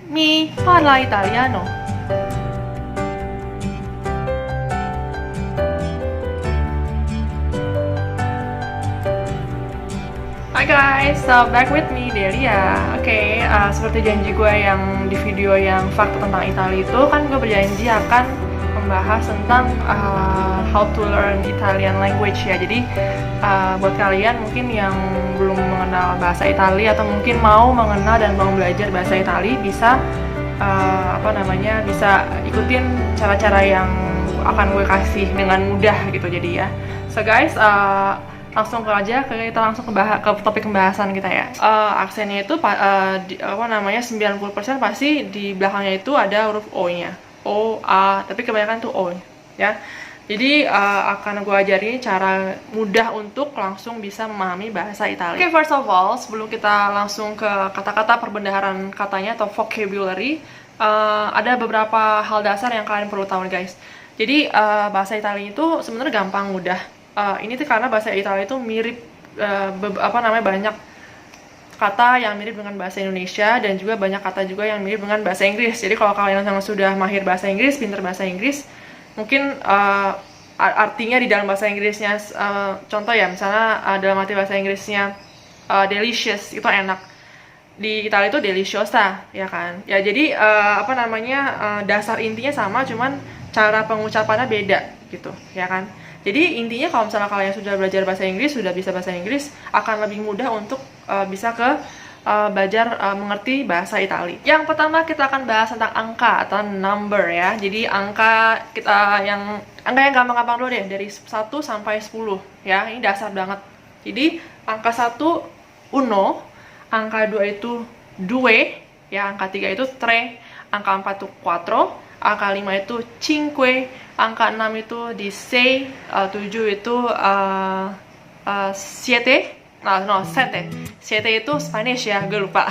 Mi parla italiano. Hi guys, so back with me Delia. Oke, seperti janji gue yang di video yang fakta tentang Italia itu, kan gue berjanji akan membahas tentang how to learn Italian language ya. Jadi buat kalian mungkin yang belum mengenal bahasa Italia atau mungkin mau mengenal dan mau belajar bahasa Italia, bisa bisa ikutin cara-cara yang akan gue kasih dengan mudah gitu. Jadi ya, so guys, langsung kita langsung ke topik pembahasan kita ya. Aksennya itu 90% pasti di belakangnya itu ada huruf O-nya. O, A, tapi kebanyakan tuh O ya. Jadi akan gue ajarin cara mudah untuk langsung bisa memahami bahasa Italia. Oke, first of all, sebelum kita langsung ke kata-kata perbendaharaan katanya atau vocabulary, ada beberapa hal dasar yang kalian perlu tahu guys. Jadi bahasa Italia itu sebenarnya gampang, mudah. Ini tuh karena bahasa Italia itu mirip banyak kata yang mirip dengan bahasa Indonesia dan juga banyak kata juga yang mirip dengan bahasa Inggris. Jadi kalau kalian yang sudah mahir bahasa Inggris, pintar bahasa Inggris, mungkin artinya di dalam bahasa Inggrisnya, contoh ya, misalnya dalam arti bahasa Inggrisnya delicious itu enak, di Italia itu deliciosa ya kan ya. Jadi dasar intinya sama, cuman cara pengucapannya beda gitu ya kan. Jadi intinya kalau misalnya kalian sudah belajar bahasa Inggris, sudah bisa bahasa Inggris, akan lebih mudah untuk bisa belajar mengerti bahasa Italia. Yang pertama kita akan bahas tentang angka atau number ya. Jadi angka yang gampang-gampang dulu deh, dari 1 sampai 10 ya. Ini dasar banget. Jadi angka 1 uno, angka 2 itu due ya, angka 3 itu tre, angka 4 itu quattro, angka 5 itu cinque, angka 6 itu di sei, 7 itu siete, sete. Sete itu Spanish ya, gue lupa.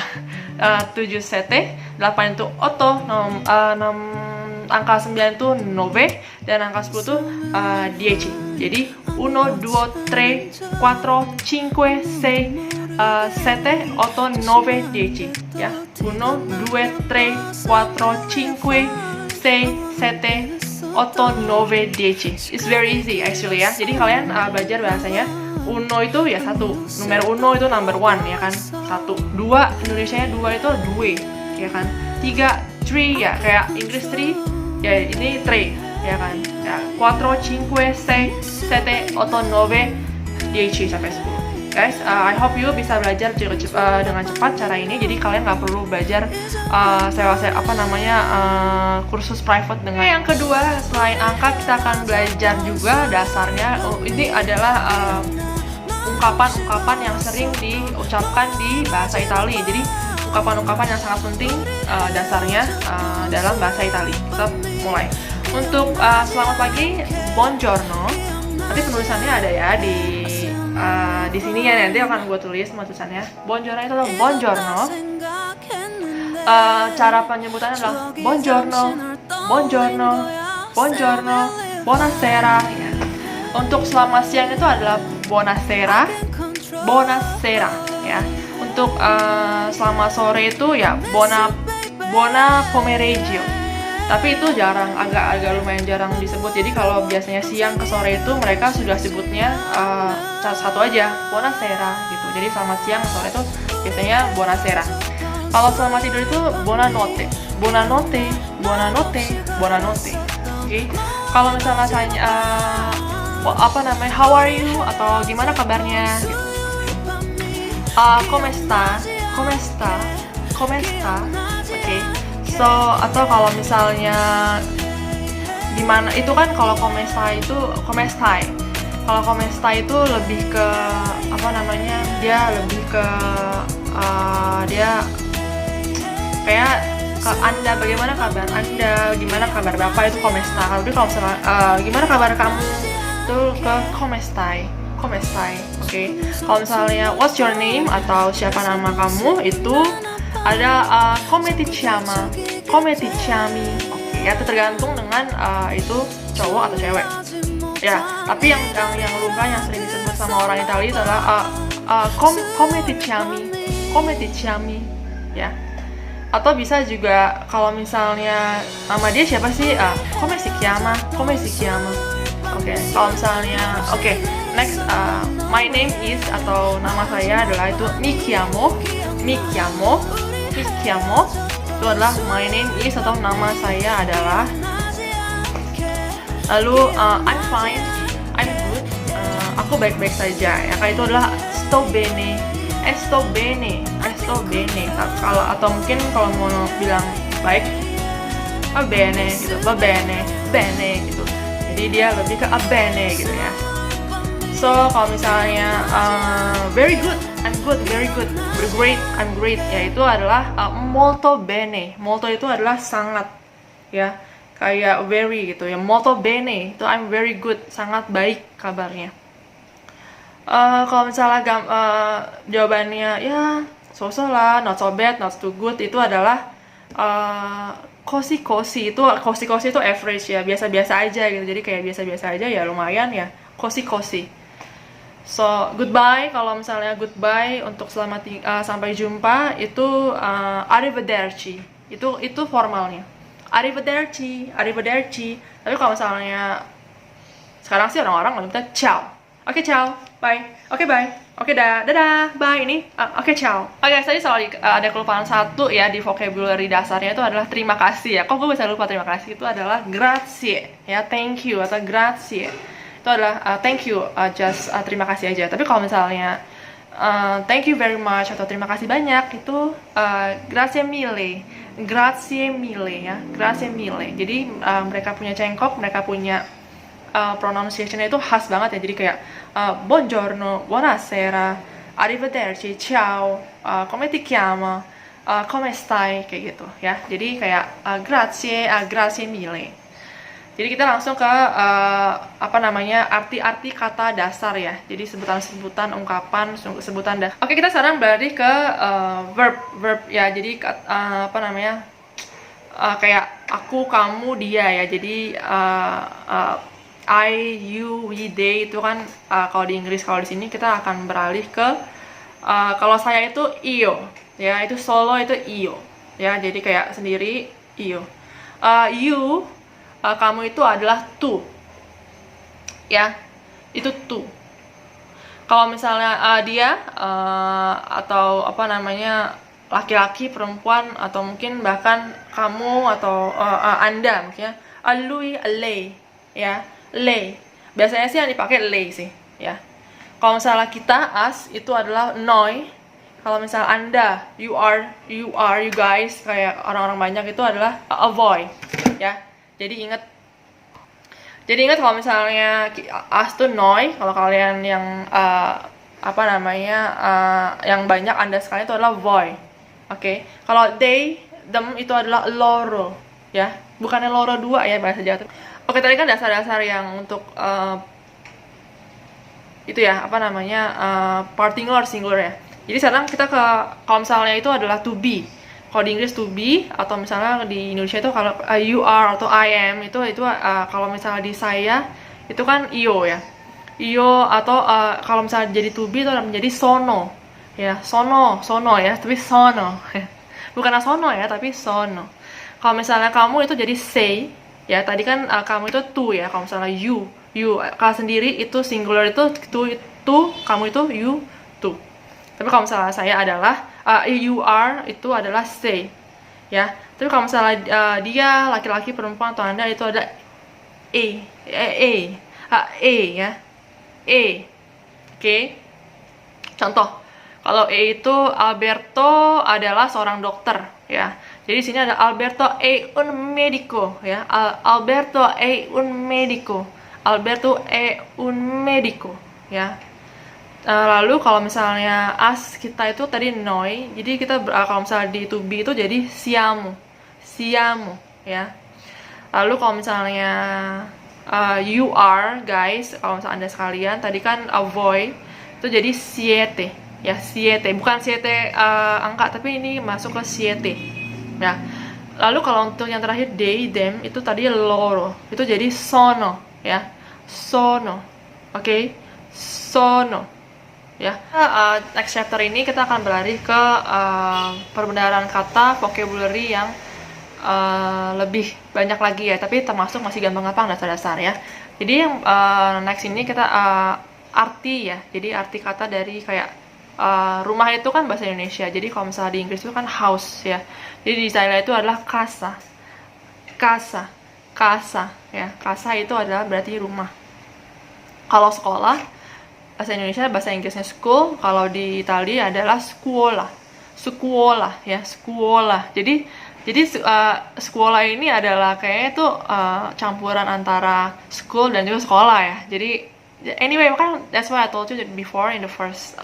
7 sete, 8 itu otto, angka 9 itu nove, dan angka 10 itu 10. Jadi 1, 2, 3, 4, 5, 6, 7, 8, 9, 10 ya. 1, 2, 3, 4, 5, 6, 7, 8, 9, 10. It's very easy actually ya. Jadi kalian belajar bahasanya. Uno itu ya 1, numero uno itu number 1 ya kan, 1. 2 Indonesianya 2 itu due ya kan. 3 three ya, kayak Inggris 3 ya, ini 3 ya kan ya. 4, 5, 6, 7, 8, 9, 10 sampai 10. Guys, I hope you bisa belajar dengan cepat cara ini. Jadi kalian nggak perlu belajar kursus private dengan. Yang kedua, selain angka, kita akan belajar juga dasarnya. Ini adalah ungkapan-ungkapan yang sering diucapkan di bahasa Italia. Jadi ungkapan-ungkapan yang sangat penting dasarnya dalam bahasa Italia. Kita mulai. Untuk selamat pagi, buongiorno. Nanti penulisannya ada ya di sini ya, nanti akan gue tulis tulisannya. Buongiorno itu adalah buongiorno. Cara penyebutannya adalah buongiorno, buongiorno, buongiorno, buonasera ya. Untuk selamat siang itu adalah buonasera, buonasera ya. Untuk selamat sore itu ya buona pomeriggio. Tapi itu agak lumayan jarang disebut. Jadi kalau biasanya siang ke sore itu mereka sudah sebutnya satu aja, buonasera gitu. Jadi selamat siang ke sore itu biasanya buonasera. Kalau selamat tidur itu buonanotte, buonanotte, buonanotte, buonanotte. Oke. Kalau misalnya tanya how are you atau gimana kabarnya gitu. Come sta, come sta, come sta. Oke. So, atau kalau misalnya gimana itu kan, kalau come stai itu come stai. Kalau come stai itu lebih ke dia lebih ke dia kayak ke Anda, bagaimana kabar Anda, gimana kabar Bapak, itu come sta. Tapi kalau misalnya gimana kabar kamu itu ke come stai, come stai. Oke. Kalau misalnya what's your name atau siapa nama kamu, itu ada come ti chiama, come ti chiami. Oke, ya itu tergantung dengan itu cowok atau cewek. Ya, tapi yang lumrah yang sering disebut sama orang Italia adalah come ti chiami, come ti chiami. Ya. Atau bisa juga kalau misalnya nama dia siapa sih? Kome si Kiyama, Kome si Kiyama. Oke, kalau misalnya, next, my name is, atau nama saya adalah itu Mikiyamo, Mikiyamo, Mikiyamo. Itu adalah my name is atau nama saya adalah. Lalu I'm fine, I'm good, aku baik-baik saja. Ya, kayak itu adalah sto bene, sto bene, sto bene. Kalau atau mungkin kalau mau bilang baik, va bene gitu, va bene, bene gitu. Jadi dia lebih ke bene gitu ya. So kalau misalnya very good, I'm good, very good, great, I'm great, ya itu adalah molto bene. Molto itu adalah sangat, ya kayak very gitu ya. Molto bene itu I'm very good, sangat baik kabarnya. Kalau misalnya jawabannya ya so-so lah, not so bad, not too good, itu adalah kosi itu average ya, biasa-biasa aja gitu. Jadi kayak biasa-biasa aja ya, lumayan ya, kosi. So goodbye, kalau misalnya goodbye untuk selamat sampai jumpa itu arrivederci. Itu formalnya. Arrivederci. Tapi kalau misalnya sekarang sih orang-orang minta ciao. Oke, ciao. Bye. Oke, bye. Oke, dadah, bye. Ini, oke, ciao. Oke, tadi soal ada kelupaan satu ya di vocabulary dasarnya itu adalah terima kasih ya. Kok gue bisa lupa terima kasih? Itu adalah grazie ya, thank you atau grazie. Itu adalah thank you, just terima kasih aja. Tapi kalau misalnya thank you very much atau terima kasih banyak itu grazie mille ya, grazie mille. Jadi mereka punya cengkok, mereka punya pronunciation-nya itu khas banget ya. Jadi kayak buongiorno, buonasera, arrivederci, ciao, come ti chiama, come stai, kayak gitu ya. Jadi kayak grazie mille. Jadi kita langsung ke arti-arti kata dasar ya. Jadi sebutan-sebutan, ungkapan, sebutan dasar. Oke, kita sekarang beralih ke verb ya. Jadi kayak aku, kamu, dia ya. Jadi I, you, we, they itu kan kalau di Inggris. Kalau di sini kita akan beralih ke kalau saya itu io ya, itu solo itu io ya. Jadi kayak sendiri io. You, kamu itu adalah tu ya, itu tu. Kalau misalnya dia atau laki-laki, perempuan, atau mungkin bahkan kamu atau anda mungkin lui, lei ya, lei. Biasanya sih yang dipakai lei sih ya. Kalau misalnya kita as itu adalah noi. Kalau misalnya anda, you are, you guys, kayak orang-orang banyak itu adalah avoid ya. Jadi ingat kalau misalnya as tuh noi, kalau kalian yang yang banyak anda sekalian itu adalah voi. Oke. Kalau they, them itu adalah loro ya. Bukannya loro dua ya bahasa Jawa. Oke, tadi kan dasar-dasar yang untuk itu ya, particular, singular ya. Jadi sekarang kita ke kalau misalnya itu adalah to be. Kalau di Inggris to be, atau misalnya di Indonesia itu kalau you are atau I am itu kalau misalnya di saya itu kan io ya. Io atau kalau misalnya jadi to be itu menjadi sono ya. Sono ya, tapi sono. Bukan sono ya, tapi sono. Kalau misalnya kamu itu jadi sei ya. Tadi kan kamu itu tu ya. Kalau misalnya you kalau sendiri itu singular itu tu, kamu itu you, tu. Tapi kalau misalnya saya adalah you are itu adalah say ya. Tapi kalau misalnya dia laki-laki, perempuan, atau anda itu ada ya, oke. Contoh, kalau itu Alberto adalah seorang dokter ya. Jadi di sini ada Alberto è un medico ya. Alberto è un medico. Alberto è un medico ya. Lalu kalau misalnya as kita itu tadi noi, jadi kita kalau misalnya di to be itu jadi siamo ya. Lalu kalau misalnya you are guys, kalau misalnya anda sekalian tadi kan voi itu jadi siete ya, siete, bukan siete angka, tapi ini masuk ke siete ya. Lalu kalau untuk yang terakhir they, them itu tadi loro, itu jadi sono ya, sono, oke, sono. ya. Next chapter ini kita akan beralih ke perbendaharaan kata, vocabulary yang lebih banyak lagi ya, tapi termasuk masih gampang-gampang dasar-dasar ya. Jadi yang next ini kita arti ya. Jadi arti kata dari kayak rumah itu kan bahasa Indonesia. Jadi kalau misalnya di Inggris itu kan house ya. Jadi di Italia itu adalah casa. Casa. Casa ya. Casa itu adalah berarti rumah. Kalau sekolah bahasa Indonesia, bahasa Inggrisnya school, kalau di Italia adalah scuola. Scuola ya, scuola. Jadi sekolah ini adalah kayaknya itu campuran antara school dan juga sekolah ya. Jadi anyway, kan that's why I told you before in the first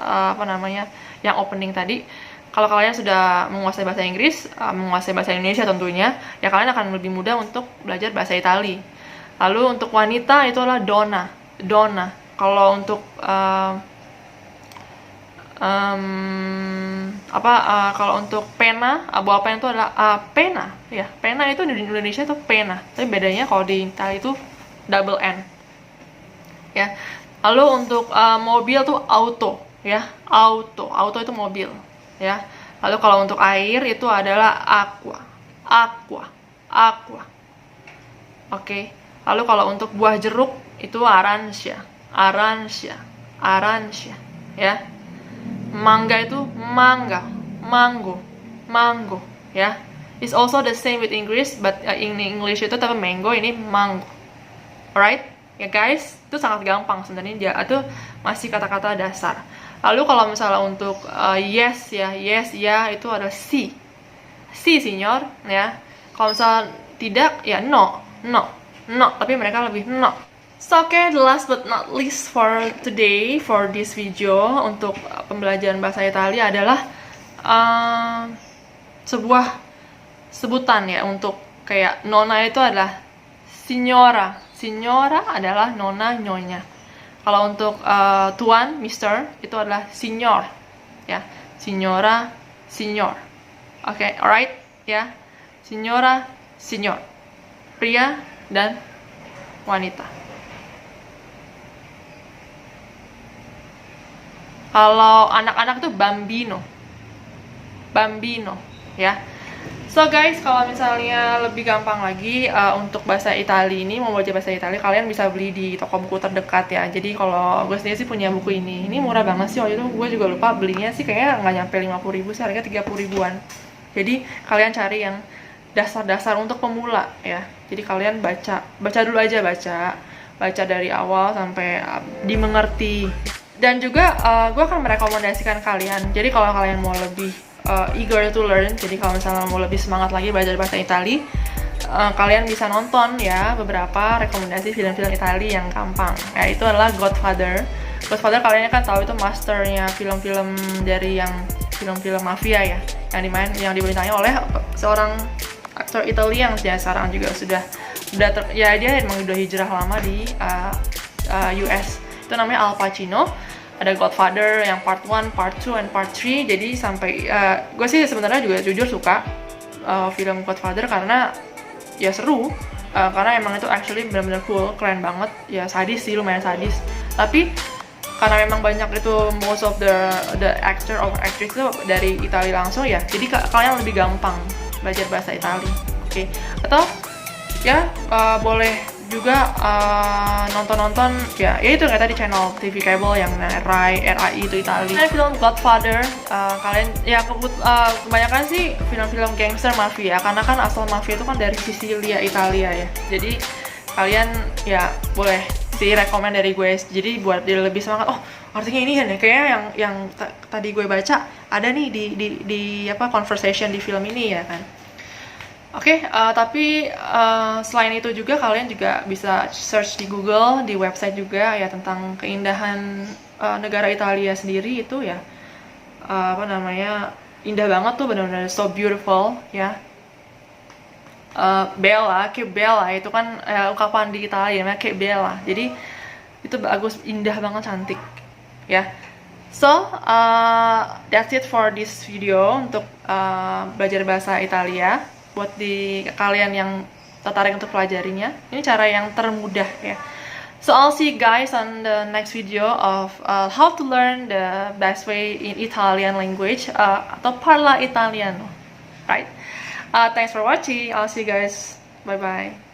yang opening tadi. Kalau kalian sudah menguasai bahasa Inggris, menguasai bahasa Indonesia tentunya, ya kalian akan lebih mudah untuk belajar bahasa Itali. Lalu untuk wanita itu adalah donna, donna. Kalau untuk kalau untuk pena, bolpen itu adalah pena ya. Pena itu di Indonesia itu pena, tapi bedanya kalau di Italia itu double N ya. Lalu untuk mobil tuh auto ya, auto itu mobil ya. Lalu kalau untuk air itu adalah aqua, aqua, aqua. Oke. Lalu kalau untuk buah jeruk itu arancia, arancia, arancia ya. Mangga itu mangga, mango, mango ya. It's also the same with English, but in English itu tapi mango, ini mango. Alright ya guys, itu sangat gampang sebenarnya. Itu masih kata-kata dasar. Lalu kalau misalnya untuk yes ya, yes ya itu ada si, si signor ya. Kalau misalnya tidak ya no, no, no. Tapi mereka lebih no. So, the last but not least for today, for this video, untuk pembelajaran bahasa Italia adalah sebuah sebutan ya. Untuk kayak nona itu adalah signora. Signora adalah nona, nyonya. Kalau untuk tuan, mister, itu adalah signor ya. Signora, signor. Oke, alright ya. Signora, signor. Pria dan wanita. Kalau anak-anak tuh bambino, bambino ya. So guys, kalau misalnya lebih gampang lagi untuk bahasa Italia ini, mau belajar bahasa Italia, kalian bisa beli di toko buku terdekat ya. Jadi kalau gue sendiri sih punya buku ini murah banget sih. Waktu itu gue juga lupa belinya sih, kayaknya nggak nyampe 50.000 sih, harganya 30 ribuan. Jadi kalian cari yang dasar-dasar untuk pemula ya. Jadi kalian baca dulu aja, baca dari awal sampai dimengerti. Dan juga gue akan merekomendasikan kalian, jadi kalau kalian mau lebih eager to learn, jadi kalau misalnya mau lebih semangat lagi belajar bahasa Itali, kalian bisa nonton ya beberapa rekomendasi film-film Itali yang gampang. Ya, itu adalah Godfather. Godfather kalian kan tahu itu masternya film-film dari yang film-film mafia ya, yang dibintangi oleh seorang aktor Italia yang sekarang juga sudah dia emang udah hijrah lama di US. Itu namanya Al Pacino. Ada Godfather yang part 1, part 2, and part 3. Jadi sampai gue sih sebenarnya juga jujur suka film Godfather karena ya seru, karena emang itu actually benar-benar cool, keren banget. Ya sadis sih, lumayan sadis. Tapi karena memang banyak itu most of the actor or actress itu dari Italia langsung ya. Jadi kalian lebih gampang belajar bahasa Italia. Oke. Atau ya boleh juga nonton ya itu kayak tadi channel TV kabel yang RAI itu Italia. Film Godfather, kalian ya kebanyakan sih film-film gangster mafia, karena kan asal mafia itu kan dari Sicilia, Italia ya. Jadi kalian ya boleh sih rekomend dari gue, jadi buat dia lebih semangat. Oh artinya ini ya, kayaknya yang tadi gue baca ada nih di conversation di film ini ya kan. Oke, tapi selain itu juga kalian juga bisa search di Google, di website juga ya tentang keindahan negara Italia sendiri itu ya indah banget tuh, benar-benar so beautiful ya. Bella, che bella itu kan ungkapan di Italia namanya che bella. Jadi itu bagus, indah banget, cantik ya. So that's it for this video untuk belajar bahasa Italia. Buat kalian yang tertarik untuk pelajarinya, ini cara yang termudah ya. So I'll see you guys on the next video of how to learn the best way in Italian language atau parla italiano, right? Thanks for watching. I'll see you guys. Bye bye.